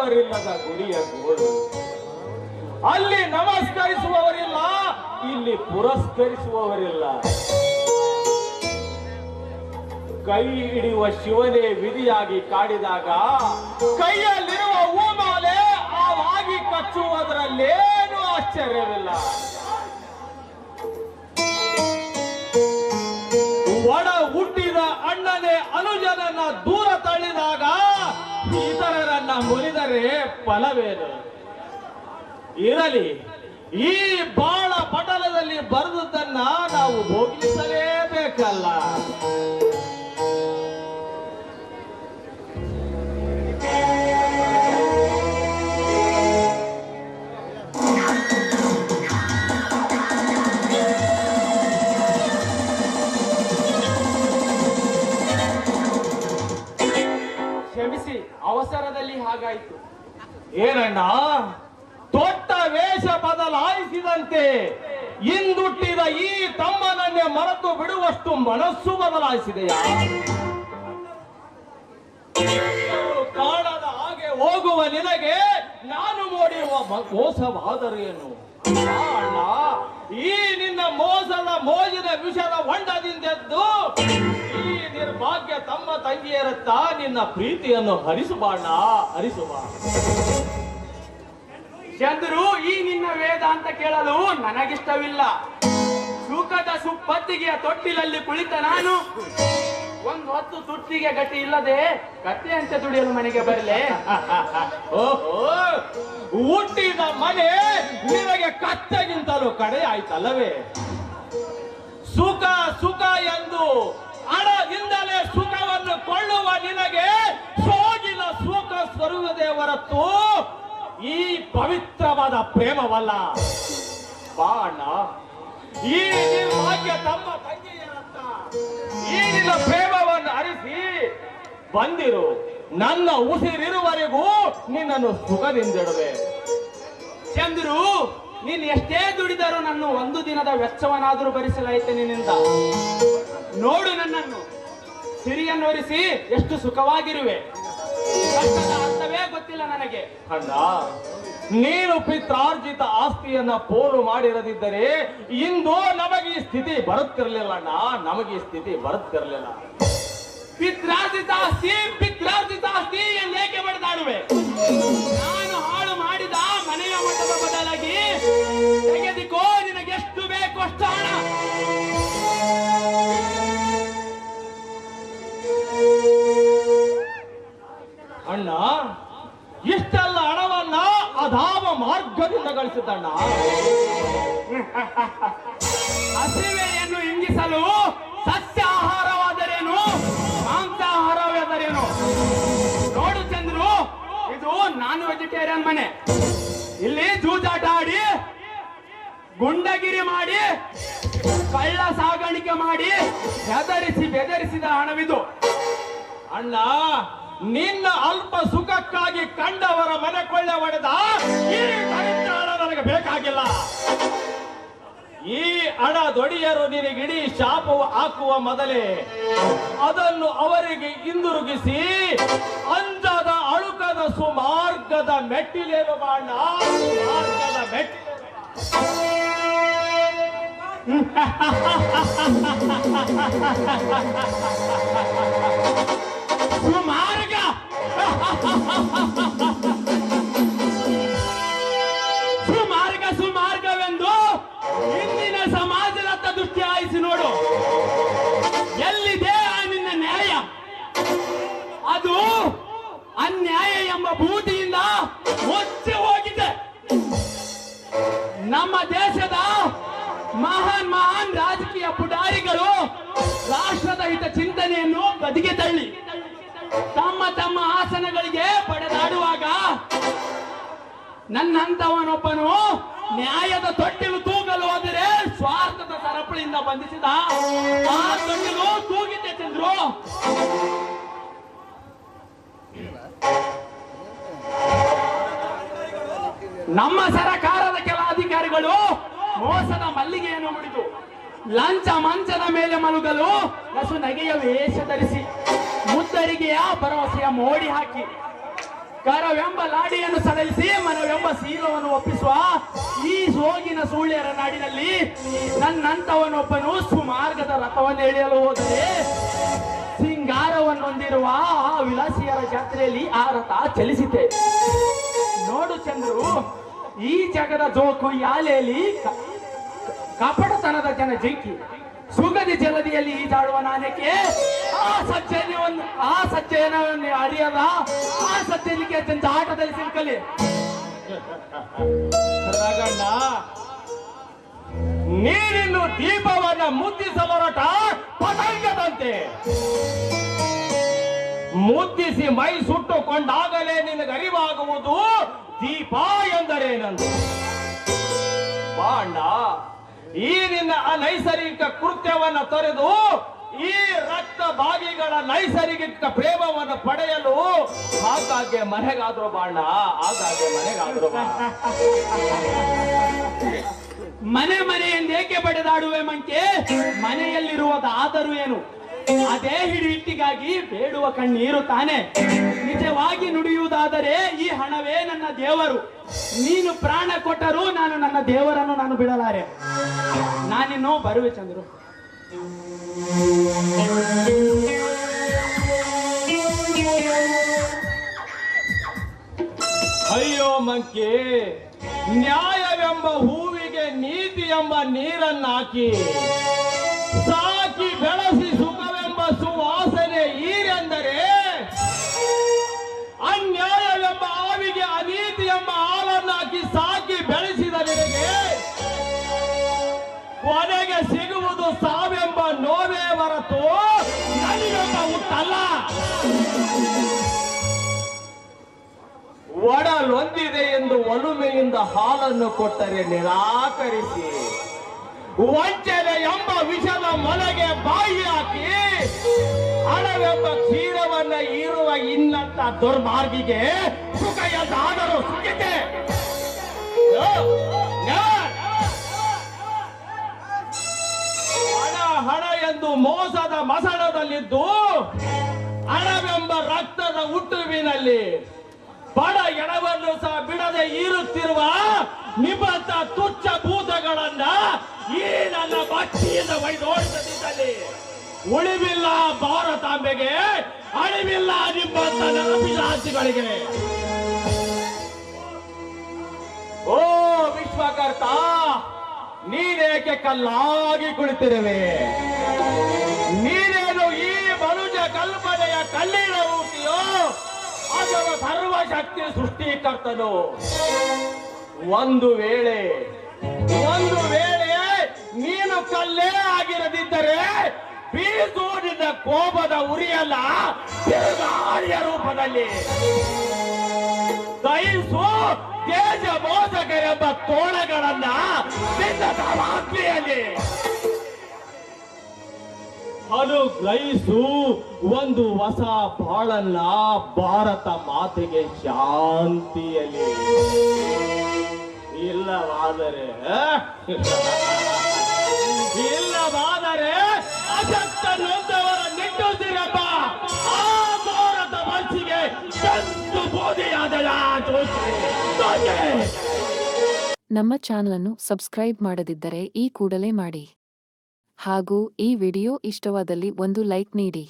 ದೇವರಿಲ್ಲದ ಗುಡಿಯ ಗೋಳು. ಅಲ್ಲಿ ನಮಸ್ಕರಿಸುವವರಿಲ್ಲ, ಇಲ್ಲಿ ಪುರಸ್ಕರಿಸುವವರಿಲ್ಲ. ಕೈ ಹಿಡಿಯುವ ಶಿವನೇ ವಿಧಿಯಾಗಿ ಕಾಡಿದಾಗ ಕೈಯಲ್ಲಿರುವ ಹೂಮಾಲೆ ಆವಾಗಿ ಕಚ್ಚುವುದರಲ್ಲೇನು ಆಶ್ಚರ್ಯವಿಲ್ಲ. ಒಡ ಹುಟ್ಟಿದ ಅಣ್ಣನೇ ಅನುಜನನ್ನ ದೂರ ತಳ್ಳಿದಾಗ ಇತರರನ್ನ ಮುರಿದರೆ ಫಲವೇನು? ಇರಲಿ, ಈ ಬಾಳ ಪಟಲದಲ್ಲಿ ಬರೆದುದನ್ನ ನಾವು ಭೋಗಿಸಲೇಬೇಕಲ್ಲ. ಕ್ಷಮಿಸಿ, ಅವಸರದಲ್ಲಿ ಹಾಗಾಯಿತು. ಏನಣ್ಣ, ತೊಟ್ಟ ವೇಷ ಬದಲಾಯಿಸಿದಂತೆ ಇಂದುಟ್ಟಿದ ಈ ತಮ್ಮನನ್ನೇ ಮರೆತು ಬಿಡುವಷ್ಟು ಮನಸ್ಸು ಬದಲಾಯಿಸಿದೆಯಾ? ಕಾಣದ ಹಾಗೆ ಹೋಗುವ ನಿನಗೆ ನಾನು ಮಾಡಿರುವ ಮೋಸವಾದರೇನು? ಅಣ್ಣ, ಈ ನಿನ್ನ ಮೋಸದ ಮೋಜಿನ ವಿಷದ ಹೊಂಡದಿಂದೆದ್ದು ಈ ನಿರ್ಭಾಗ್ಯ ತಮ್ಮ ತಂಗಿಯರತ್ತ ನಿನ್ನ ಪ್ರೀತಿಯನ್ನು ಹರಿಸುಬಾಣ, ಹರಿಸುವ. ಚಂದ್ರು, ಈ ನಿನ್ನ ವೇದ ಅಂತ ಕೇಳಲು ನನಗಿಷ್ಟವಿಲ್ಲ. ಸುಖದ ಸುಪ್ಪತ್ತಿಗೆಯ ತೊಟ್ಟಿಲಲ್ಲಿ ಕುಳಿತ ನಾನು ಒಂದು ಹೊತ್ತು ತುಟ್ಟಿಗೆ ಗಟ್ಟಿ ಇಲ್ಲದೆ ಕತ್ತೆಯಂತೆ ದುಡಿಯಲು ಮನೆಗೆ ಬರಲೆ? ಓಹೋ, ಹುಟ್ಟಿದ ಮನೆ ನಿನಗೆ ಕತ್ತೆಗಿಂತಲೂ ಕಡೆ ಆಯ್ತಲ್ಲವೇ? ಸುಖ ಸುಖ ಎಂದು ಹಣದಿಂದಲೇ ಸುಖವನ್ನು ಕೊಳ್ಳುವ ನಿನಗೆ ಸೋಗಿನ ಸುಖ ಸ್ವರುವುದೇ ಹೊರತು ಈ ಪವಿತ್ರವಾದ ಪ್ರೇಮವಲ್ಲ. ಬಾಣ, ಈ ನಿರ್ಭಾಗ್ಯ ತಮ್ಮ ತಂಗಿಯರತ್ತ ಈ ನಿನ್ನ ಪ್ರೇಮವನ್ನು ಅರಿಸಿ ಬಂದಿರು. ನನ್ನ ಉಸಿರಿರುವವರೆಗೂ ನಿನ್ನನ್ನು ಸುಖದಿಂದಿಡುವೆ. ಚಂದ್ರು, ನೀನ್ ಎಷ್ಟೇ ದುಡಿದರೂ ನನ್ನ ಒಂದು ದಿನದ ವೆಚ್ಚವನ್ನಾದರೂ ಭರಿಸಲಾಯಿತೆ ನಿನ್ನಿಂದ. ನೋಡು ನನ್ನನ್ನು, ಸಿರಿಯನ್ನೊರಿಸಿ ಎಷ್ಟು ಸುಖವಾಗಿರುವೆ. ಕಷ್ಟದ ಅರ್ಥವೇ ಗೊತ್ತಿಲ್ಲ ನನಗೆ. ಅಣ್ಣ, ನೀನು ಪಿತ್ರಾರ್ಜಿತ ಆಸ್ತಿಯನ್ನ ಪೋಲು ಮಾಡಿರದಿದ್ದರೆ ಇಂದು ನಮಗೆ ಈ ಸ್ಥಿತಿ ಬರುತ್ತಿರಲಿಲ್ಲ ಅಣ್ಣ, ನಮಗೆ ಈ ಸ್ಥಿತಿ ಬರುತ್ತಿರಲಿಲ್ಲ. ಪಿತ್ರಾರ್ಜಿತ ಆಸ್ತಿ ಎಂದೇಕೆ ಬಡದಾಡುವೆ? ನಾನು ಹಾಳು ಮಾಡಿದ ಮನೆಯ ಮಟ್ಟದ ಬದಲಾಗಿ ತೆಗೆದುಕೋ, ನಿನಗೆಷ್ಟು ಬೇಕು ಅಷ್ಟು ಹಣ. ಅಣ್ಣ, ಇಷ್ಟೆಲ್ಲ ಹಣವನ್ನ ಅಧಾಮ ಮಾರ್ಗದಿಂದ ಗಳಿಸಿದ್ದಣ್ಣ. ಹಸಿವೆಯನ್ನು ಇಂಗಿಸಲು ಸಸ್ಯಾಹಾರವಾದರೇನು, ಮಾಂಸಾಹಾರವಾದರೇನು? ನೋಡು ಚಂದ್ರು, ಇದು ನಾನ್ ವೆಜಿಟೇರಿಯನ್ ಮನೆ. ಇಲ್ಲಿ ಜೂಜಾಟ ಆಡಿ, ಗುಂಡಗಿರಿ ಮಾಡಿ, ಕಳ್ಳ ಸಾಗಾಣಿಕೆ ಮಾಡಿ ಬೆದರಿಸಿದ ಹಣವಿದು. ಅಣ್ಣ, ನಿನ್ನ ಅಲ್ಪ ಸುಖಕ್ಕಾಗಿ ಕಂಡವರ ಮನೆ ಕೊಳ್ಳೆ ಹೊಡೆದ ಈ ದರಿದ್ರ ಹಣ ನನಗೆ ಬೇಕಾಗಿಲ್ಲ. ಈ ಹಣ ದೊಡಿಯರು ನಿನಗಿಡೀ ಶಾಪವು ಹಾಕುವ ಮೊದಲೇ ಅದನ್ನು ಅವರಿಗೆ ಹಿಂದಿರುಗಿಸಿ ಅಂಜದ ಅಳುಕದ ಸುಮಾರ್ಗದ ಮೆಟ್ಟಿಲೇನು ಬಾಣ, ಸುಮಾರ್ಗದ ಮೆಟ್ಟಿಲು. ಸುಮಾರ್ಗ ಸುಮಾರ್ಗ ಸುಮಾರ್ಗವೆಂದು ಇಂದಿನ ಸಮಾಜದತ್ತ ದೃಷ್ಟಿ ಹಾಯಿಸಿ ನೋಡು. ಎಲ್ಲಿದೆ ಆ ನಿನ್ನ ನ್ಯಾಯ? ಅದು ಅನ್ಯಾಯ ಎಂಬ ಭೂತಿಯಿಂದ ಮುಚ್ಚಿ ಹೋಗಿದೆ. ನಮ್ಮ ದೇಶದ ಮಹಾನ್ ಮಹಾನ್ ರಾಜಕೀಯ ಪುಡಾರಿಗಳು ರಾಷ್ಟ್ರದ ಹಿತ ಚಿಂತನೆಯನ್ನು ಬದಿಗೆ ತಳ್ಳಿ ತಮ್ಮ ತಮ್ಮ ಆಸನಗಳಿಗೆ ಪಡೆದಾಡುವಾಗ ನನ್ನಂತವನೊಬ್ಬನು ನ್ಯಾಯದ ತೊಟ್ಟಿಲು ತೂಗಲು ಹೋದರೆ ಸ್ವಾರ್ಥದ ಸರಪಳಿಯಿಂದ ಬಂಧಿಸಿದ ಆ ತೊಟ್ಟಿಲು ತೂಗಿದೆ ಚಂದ್ರು. ನಮ್ಮ ಸರಕಾರದ ಕೆಲ ಅಧಿಕಾರಿಗಳು ಮೋಸದ ಮಲ್ಲಿಗೆಯನ್ನು ಮುಡಿದು ಲಂಚ ಮಂಚದ ಮೇಲೆ ಮಲಗಲು ನಸು ನಗೆಯ ವೇಷ ಧರಿಸಿ ಮುದ್ದರಿಗೆಯ ಭರವಸೆಯ ಮೋಡಿ ಹಾಕಿ ಕರವೆಂಬ ಲಾಡಿಯನ್ನು ಸಡಲಿಸಿ ಮನವೆಂಬ ಶೀಲವನ್ನು ಒಪ್ಪಿಸುವ ಈ ಸೋಗಿನ ಸೂಳ್ಯರ ನಾಡಿನಲ್ಲಿ ನನ್ನಂತವನೊಬ್ಬನು ಸುಮಾರ್ಗದ ರಥವನ್ನು ಎಳೆಯಲು ಹೋದರೆ ಸಿಂಗಾರವನ್ನು ಹೊಂದಿರುವ ಆ ವಿಲಾಸಿಯರ ಜಾತ್ರೆಯಲ್ಲಿ ಆ ರಥ ಚಲಿಸಿತೆ. ನೋಡು ಚಂದ್ರು, ಈ ಜಗದ ಜೋಕು ಯಾಲೆಯಲ್ಲಿ ಕಪಟತನದ ಜನ ಜಿಂಕಿ ಸುಗದಿ ಜಲದಿಯಲ್ಲಿ ಈಜಾಡುವ ನಾನೇಕೆ ಆ ಸಜ್ಜನವನ್ನು ಅರಿಯದ ಆ ಸಜ್ಜನಿಕೆ ತಂದ ಆಟದಲ್ಲಿ ಸಿಕ್ಕಲಿ. ರಗಣ್ಣ, ನೀರಿನ್ನು ದೀಪವನ್ನ ಮುದ್ದಿಸಲೊರಟ ಪತಂಗದಂತೆ ಮುದ್ದಿಸಿ ಮೈ ಸುಟ್ಟುಕೊಂಡಾಗಲೇ ನಿನಗರಿವಾಗುವುದು ದೀಪ ಎಂದರೇನೆಂದು. ಬಾಂಡ, ಈ ನಿನ್ನ ಅನೈಸರ್ಗಿಕ ಕೃತ್ಯವನ್ನ ತೊರೆದು ಈ ರಕ್ತ ಭಾಗಿಗಳ ನೈಸರ್ಗಿಕ ಪ್ರೇಮವನ್ನು ಪಡೆಯಲು ಆಗಾಗ್ಗೆ ಮನೆಗಾದ್ರು ಬಾಣ, ಆಗಾಗ್ಗೆ ಮನೆಗಾದ್ರು ಬಾ. ಮನೆ ಎಂದೇಕೆ ಬಡಿದಾಡುವೆ ಮಂಕೆ? ಮನೆಯಲ್ಲಿರುವುದಾದರೂ ಏನು? ಅದೇ ಹಿಟ್ಟಿಗಾಗಿ ಬೇಡುವ ಕಣ್ಣೀರು ತಾನೆ. ನಿಜವಾಗಿ ನುಡಿಯುವುದಾದರೆ ಈ ಹಣವೇ ನನ್ನ ದೇವರು. ನೀನು ಪ್ರಾಣ ಕೊಟ್ಟರೂ ನಾನು ನನ್ನ ದೇವರನ್ನು ನಾನು ಬಿಡಲಾರೆ. ನಾನಿನ್ನೂ ಬರುವೆ ಚಂದ್ರು. ಅಯ್ಯೋ ಮಂಕಿ, ನ್ಯಾಯವೆಂಬ ಹೂವಿಗೆ ನೀತಿ ಎಂಬ ನೀರನ್ನಾಕಿ ಸಾಕಿ ಬೆಳೆಸಿ ಸುಖವೆಂಬ ಸುವಾಸನೆ ಈರೆಂದರೆ, ಅನ್ಯಾಯವೆಂಬ ಆವಿಗೆ ಅನೀತಿ ಎಂಬ ಹಾಲನ್ನಾಕಿ ಸಾಕಿ ಬೆಳೆಸಿದ ನಿನಗೆ ಕೊನೆಗೆ ಸಿಗುವುದು ಸಾವೆಂಬ ನೋವೇ ಹೊರತು ನನಗೆಂಬ ಹುಟ್ಟಲ್ಲ. ಒಡಲೊಂದಿದೆ ಎಂದು ಒಲುಮೆಯಿಂದ ಹಾಲನ್ನು ಕೊಟ್ಟರೆ ನಿರಾಕರಿಸಿ ವಂಚನೆ ಎಂಬ ವಿಷದ ಮೊಲೆಗೆ ಬಾಯಿ ಹಾಕಿ ಹಣವೆಂಬ ಕ್ಷೀರವನ್ನ ಇರುವ ಇನ್ನಂತ ದುರ್ಮಾರ್ಗಿಗೆ ಸುಖ ಎಂದಾದರೂ ಸುಖಿತೆ. ಹಣ ಎಂದು ಮೋಸದ ಮಸಣದಲ್ಲಿದ್ದು ಹಣವೆಂಬ ರಕ್ತದ ಹುಟ್ಟುವಿನಲ್ಲಿ ಬಡ ಎಡವನ್ನು ಸಹ ಬಿಡದೆ ಈರುತ್ತಿರುವ ನಿಬಂಧ ತುಚ್ಛ ಭೂತಗಳನ್ನ ಈ ನನ್ನ ಭಕ್ತಿಯಿಂದ ಒಯ್ದೋಡಿಸದಿದ್ದಲ್ಲಿ ಉಳಿವಿಲ್ಲ ಭಾರತಾಂಬೆಗೆ, ಅಳಿವಿಲ್ಲ ನಿಮ್ಮಂತ ಅಭಿಲಾಷಿಗಳಿಗೆ. ಓ ವಿಶ್ವಕರ್ತ, ನೀನೇಕೆ ಕಲ್ಲಾಗಿ ಕುಳಿತಿರುವೆ? ನೀನೇನು ಈ ಮನುಜ ಕಲ್ಪನೆಯ ಕಲ್ಲಿನ ಮೂರ್ತಿಯೋ ಅಥವಾ ಸರ್ವಶಕ್ತಿ ಸೃಷ್ಟಿಕರ್ತನು? ಒಂದು ವೇಳೆ ನೀನು ಕಲ್ಲೇ ಆಗಿರದಿದ್ದರೆ ಬೀಸು ನಿನ್ನ ಕೋಪದ ಉರಿಯಲ್ಲ ತಿರುಗಾರಿಯ ರೂಪದಲ್ಲಿ ದಯಿಸು ದೇಶ ಮೋಸಕರೆಂಬ ತೋಳಗಳನ್ನ ನಿನ್ನ ತವಾಗ್ಲಿಯಲ್ಲಿ ಅನುಗ್ರಹಿಸು ಒಂದು ಹೊಸ ಬಾಳನ್ನ ಭಾರತ ಮಾತೆಗೆ ಶಾಂತಿಯಲ್ಲಿ. ಇಲ್ಲವಾದರೆ ಅಶಕ್ತ ನೊಂದವರ ನಿಟ್ಟುತ್ತಿರಪ್ಪ ಆ ಭಾರತ ಮನಸ್ಸಿಗೆ ಚಂದು ಬೋಧೆಯಾದ ನಮ್ಮ ಚಾನಲ್ ಅನ್ನು ಸಬ್ಸ್ಕ್ರೈಬ್ ಮಾಡದಿದ್ದರೆ ಈ ಕೂಡಲೇ ಮಾಡಿ. ಹಾಗೂ ಈ ವಿಡಿಯೋ ಇಷ್ಟವಾದಲ್ಲಿ ಒಂದು ಲೈಕ್ ನೀಡಿ.